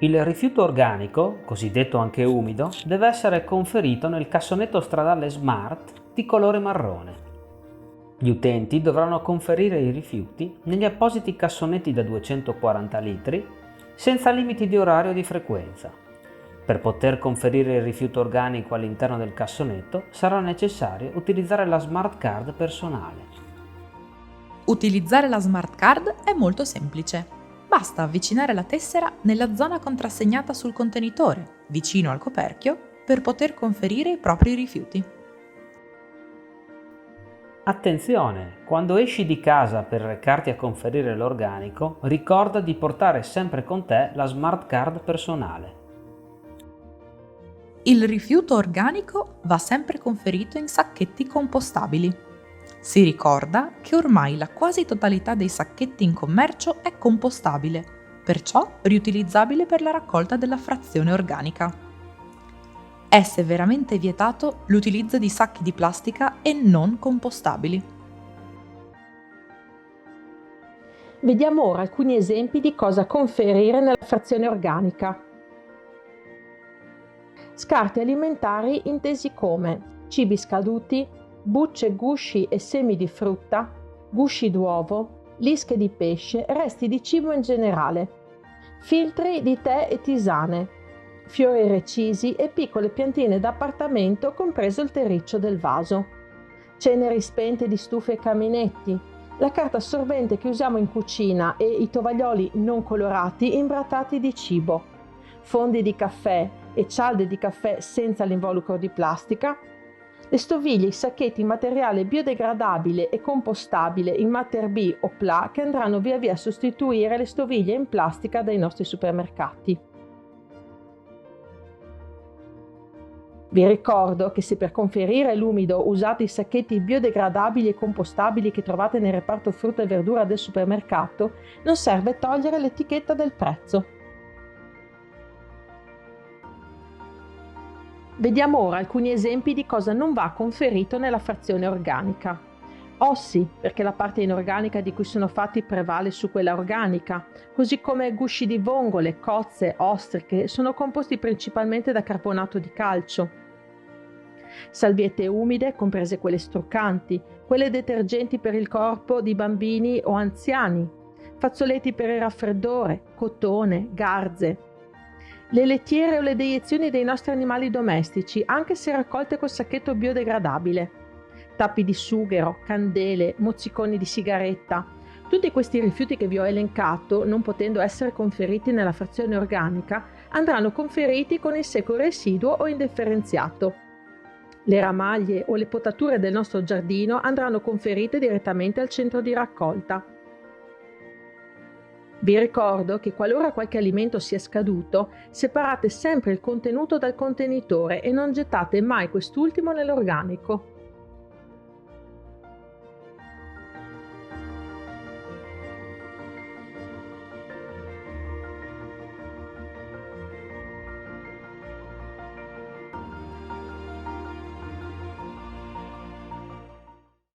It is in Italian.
Il rifiuto organico, cosiddetto anche umido, deve essere conferito nel cassonetto stradale Smart di colore marrone. Gli utenti dovranno conferire i rifiuti negli appositi cassonetti da 240 litri senza limiti di orario o di frequenza. Per poter conferire il rifiuto organico all'interno del cassonetto sarà necessario utilizzare la Smart Card personale. Utilizzare la Smart Card è molto semplice. Basta avvicinare la tessera nella zona contrassegnata sul contenitore, vicino al coperchio, per poter conferire i propri rifiuti. Attenzione! Quando esci di casa per recarti a conferire l'organico, ricorda di portare sempre con te la Smart Card personale. Il rifiuto organico va sempre conferito in sacchetti compostabili. Si ricorda che ormai la quasi totalità dei sacchetti in commercio è compostabile, perciò riutilizzabile per la raccolta della frazione organica. È severamente vietato l'utilizzo di sacchi di plastica e non compostabili. Vediamo ora alcuni esempi di cosa conferire nella frazione organica. Scarti alimentari intesi come cibi scaduti, bucce, gusci e semi di frutta, gusci d'uovo, lische di pesce, resti di cibo in generale, filtri di tè e tisane, fiori recisi e piccole piantine d'appartamento compreso il terriccio del vaso, ceneri spente di stufe e caminetti, la carta assorbente che usiamo in cucina e i tovaglioli non colorati imbrattati di cibo, fondi di caffè e cialde di caffè senza l'involucro di plastica, le stoviglie e i sacchetti in materiale biodegradabile e compostabile in Mater B o PLA che andranno via via a sostituire le stoviglie in plastica dei nostri supermercati. Vi ricordo che se per conferire l'umido usate i sacchetti biodegradabili e compostabili che trovate nel reparto frutta e verdura del supermercato, non serve togliere l'etichetta del prezzo. Vediamo ora alcuni esempi di cosa non va conferito nella frazione organica. Ossi, perché la parte inorganica di cui sono fatti prevale su quella organica, così come gusci di vongole, cozze, ostriche sono composti principalmente da carbonato di calcio. Salviette umide, comprese quelle struccanti, quelle detergenti per il corpo di bambini o anziani, fazzoletti per il raffreddore, cotone, garze. Le lettiere o le deiezioni dei nostri animali domestici, anche se raccolte col sacchetto biodegradabile. Tappi di sughero, candele, mozziconi di sigaretta. Tutti questi rifiuti che vi ho elencato, non potendo essere conferiti nella frazione organica, andranno conferiti con il secco residuo o indifferenziato. Le ramaglie o le potature del nostro giardino andranno conferite direttamente al centro di raccolta. Vi ricordo che qualora qualche alimento sia scaduto, separate sempre il contenuto dal contenitore e non gettate mai quest'ultimo nell'organico.